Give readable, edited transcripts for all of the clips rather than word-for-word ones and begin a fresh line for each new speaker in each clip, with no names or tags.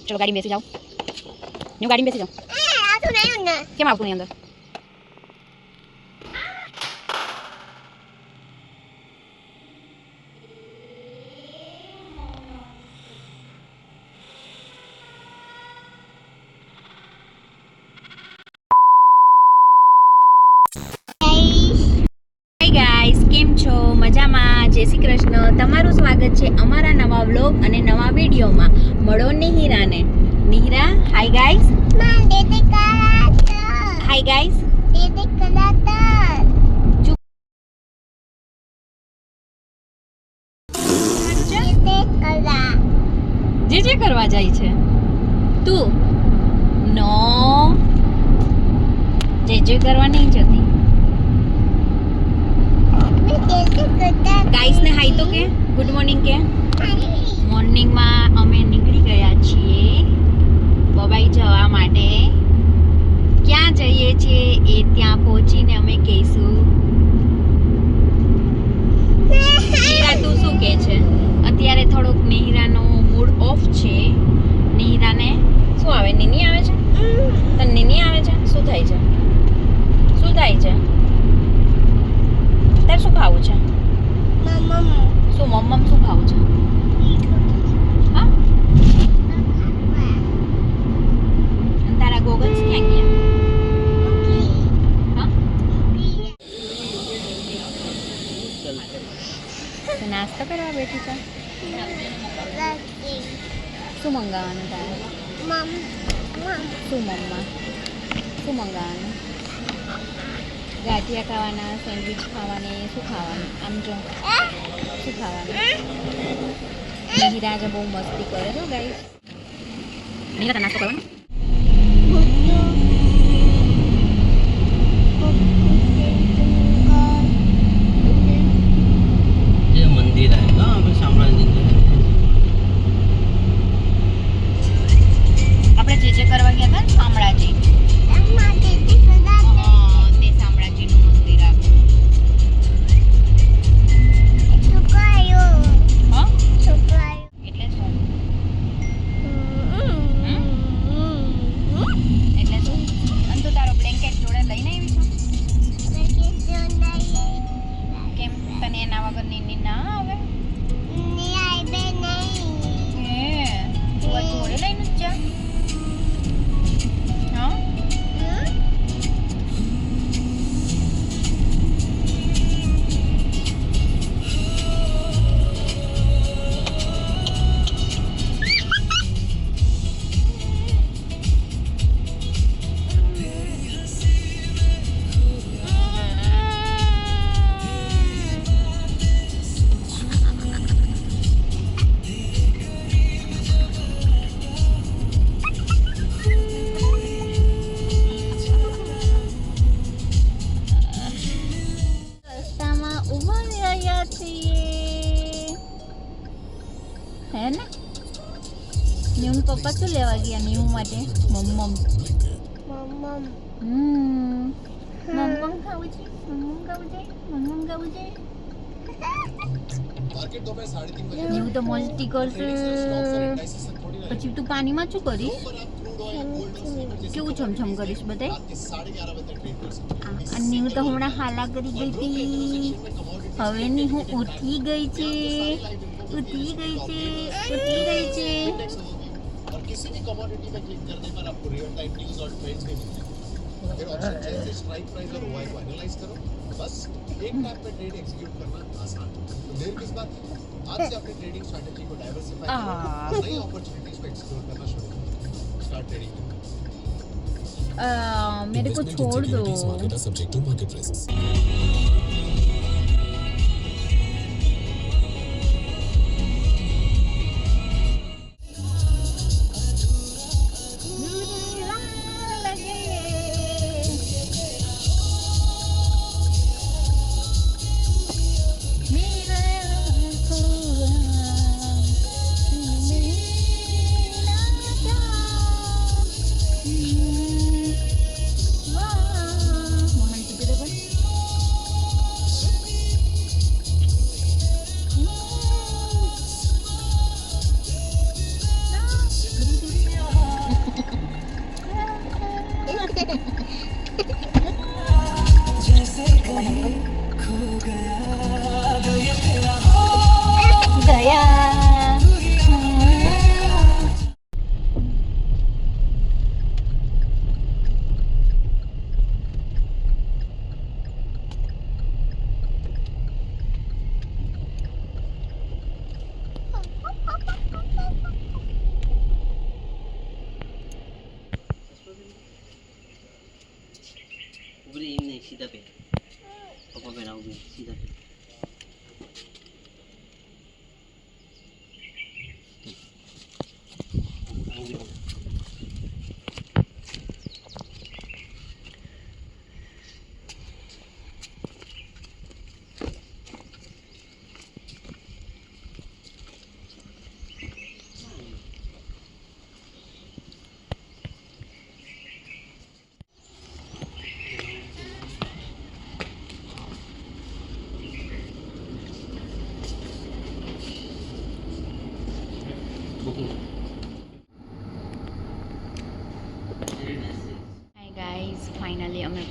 ચલો ગાડી બેસી જાઓ. ન્યુ ગાડી બેસી જાઓ.
આવતું નહીં ને.
કેમ આવતું નહીં અંદર? કેમ છો? મજામાં? જય શ્રી કૃષ્ણ. તમારું સ્વાગત છે અમારા નવા વ્લોગ અને નવા વિડીયોમાં. મળો નિહિરાને. નિહિરા, હાય ગાઈસ.
માં દેદે કલાતા.
Hi guys.
દેદે કલાતા. દેદે કલા.
જે કરવા જાય છે તું? નો, જે કરવા નહીં જતી. ગાઈસ ને હાય તો કે ગુડ મોર્નિંગ કે. મોર્નિંગમાં અમે નીકળી ગયા છીએ બબાઈ જવા માટે. ક્યાં જઈએ છીએ એ ત્યાં પહોંચીને અમે કહીશું. નિહિરા તું શું કહે છે? અત્યારે થોડોક નિહિરાનો મૂડ ઓફ છે. નિહિરાને શું આવે? નીની આવે છે? તને નીની આવે છે? શું થાય છે? શું થાય છે? તારે શું ખાવું છે? શું મમ્મમ શું ખાવું છે? હા? તારા ગોગલ્સ ક્યાં ગયા? હા? તો નાસ્તો કરવા બેઠી છે? શું મંગાવવાનું તારે? શું મમ્મા? શું મંગાવવાનું? ગાંઠિયા ખાવાના, સેન્ડવિચ ખાવાની, શું ખાવાનું? આમ જો શું ખાવાનું? નિહિરા આજે બહુ મસ્તી કરે છે ગાઈસ. નિહિરા નાસ્તો કરવાનો?
જે મંદિર आहे ना આપણે શામળાજી
આપણે જે કરવા ગયા હતા ને શામળાજી. હે ને ન્યૂન પપ્પા શું લેવા ગયા ન્યૂ માટે? મમ્મમ મમ્મમ ખાવું છે? મમ્મમ ખાવું છે? મમ્મમ ખાવું છે? ન્યૂ તો મસ્તી કરશે. પછી તું પાણીમાં શું કરીશ? કેવું છમછમ કરીશ બધાય? ન્યૂ તો હમણાં હાલા કરી ગઈ હતી. હવે ની હું ઉઠી ગઈ છે. उठी गई थी.
और किसी भी कमोडिटी में क्लिक करने पर आपको रियल टाइम न्यूज़ और ट्रेंड्स भी मिलते हैं. फिर ऑप्शन चेंज से स्ट्राइक प्राइस और ओआई को एनालाइज करो. बस एक टैप पे ट्रेड एग्जीक्यूट करना आसान. तो देर किस बात की? आज से अपनी ट्रेडिंग स्ट्रेटजी को डाइवर्सिफाई करो. नई अपॉर्चुनिटीज को एक्सप्लोर करना शुरू करो. Start trading.
मेरे को छोड़ दो.
Subject to market risk.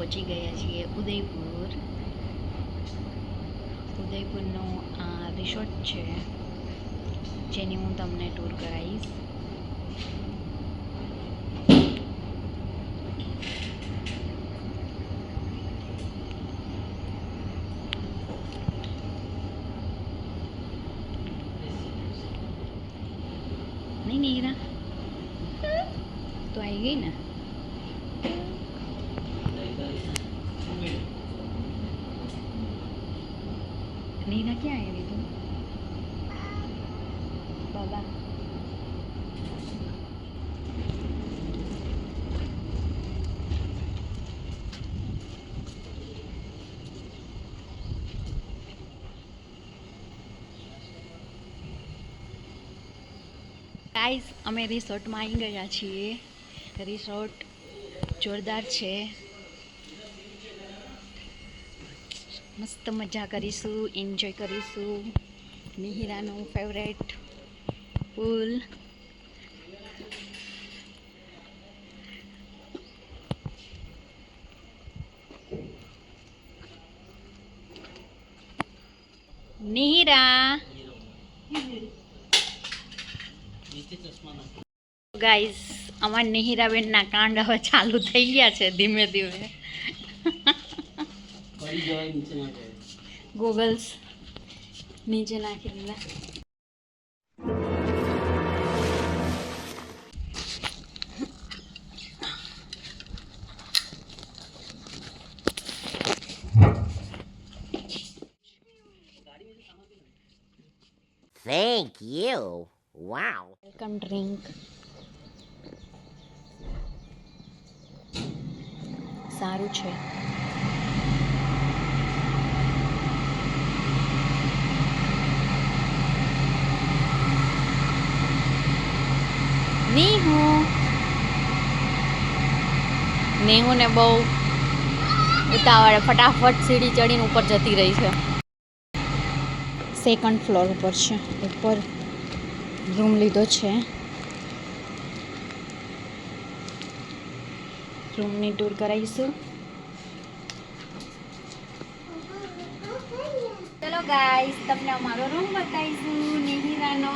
પહોંચી ગયા છીએ ઉદયપુર. ઉદયપુરનો આ રિસોર્ટ છે જેની હું તમને ટૂર કરાવીશ. નહીં નીરા તો આવી ગઈ ને. નીરા ક્યાં આવી તું બાબા? ગાઈઝ અમે રિસોર્ટમાં આવી ગયા છીએ. રિસોર્ટ જોરદાર છે. મસ્ત મજા કરીશું, એન્જોય કરીશું. મિહિરાનું ફેવરેટ પુલ. નિહિરા ગાઈઝ અમાર નિહિરાબેનના કાંડ હવે ચાલુ થઈ ગયા છે ધીમે ધીમે. ગોગલ્સ નીચે નાખી દીધા.
Thank you. Wow.
Welcome drink. સારું છે. નેહુને બહુ ઉતાવળે ફટાફટ સીડી ચડીને ઉપર જતી રહી છે. સેકન્ડ ફ્લોર ઉપર છે. ઉપર રૂમ લીધો છે. રૂમની ટૂર કરાવીશું. ચલો ગાઈસ તમને અમારો રૂમ બતાવીશું નિહિરાનો.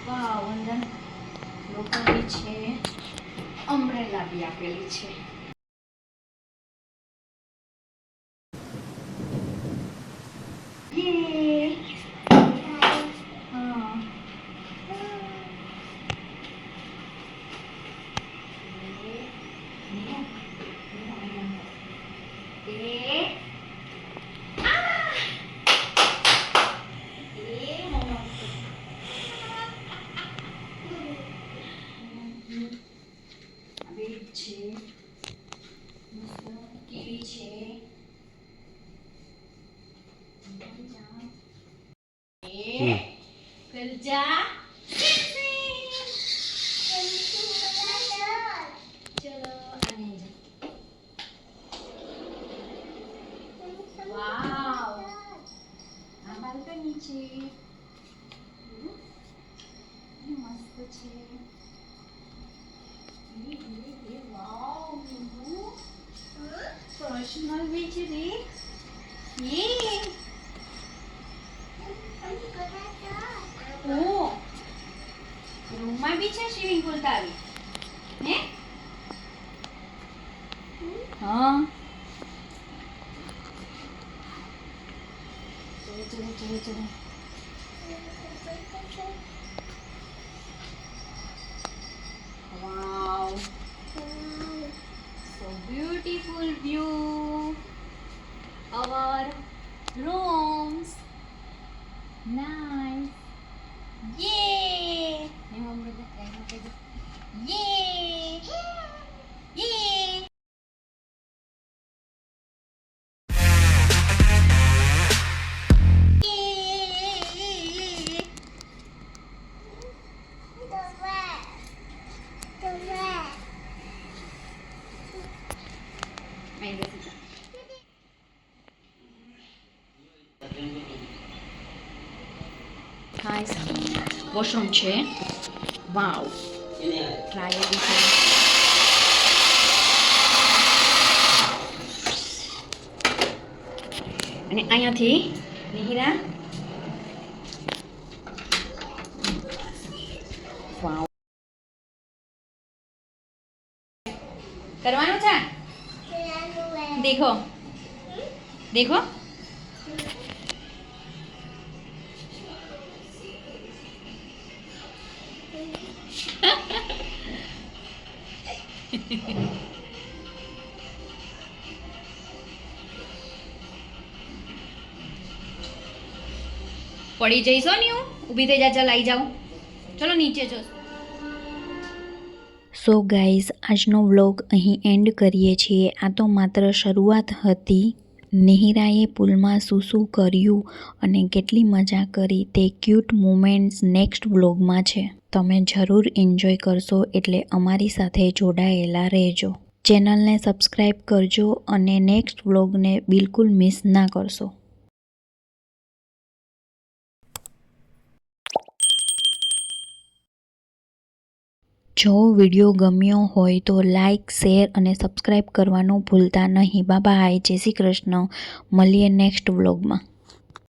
વાવ, અંદર લોકોની છે. અમ્બ્રેલા બી આપેલી છે. જા ચલો આને જા. વાવ, આ બાલ્કની છે. મસ્ત છે. વાવ, પર્સનલ બીચ રે. યે રૂમમાં બી છે સ્વિમિંગ પુલ તારી હે? હા ચલો ચલો ચલો ચલો. વાવ, so beautiful view. Our rooms nice. Yay! Yay! Yay! Yay! Washroom છે. વાવ, ડ્રાયર બી છે. અને અહીંયાથી નિહિરા વાવ કરવાનું છે. દેખો દેખો પડી જઈશો ને હું ઊભી થઈ જા. ચાલ આવી જાઉં. ચલો નીચે જો. સો ગાઈઝ, આજનો વ્લોગ અહીં એન્ડ કરીએ છીએ. આ તો માત્ર શરૂઆત હતી. નિહિરાએ પુલમાં શું શું કર્યું અને કેટલી મજા કરી તે ક્યુટ મુમેન્ટ્સ નેક્સ્ટ વ્લોગમાં છે. તમે જરૂર એન્જોય કરશો, એટલે અમારી સાથે જોડાયેલા રહેજો. ચેનલને સબસ્ક્રાઈબ કરજો અને નેક્સ્ટ વ્લોગને બિલકુલ મિસ ના કરશો. જો વિડીયો ગમ્યો હોય તો લાઈક, શેર અને સબસ્ક્રાઈબ કરવાનું ભૂલતા નહીં. Bye bye. જય શ્રી કૃષ્ણ. મળીએ નેક્સ્ટ વ્લોગમાં.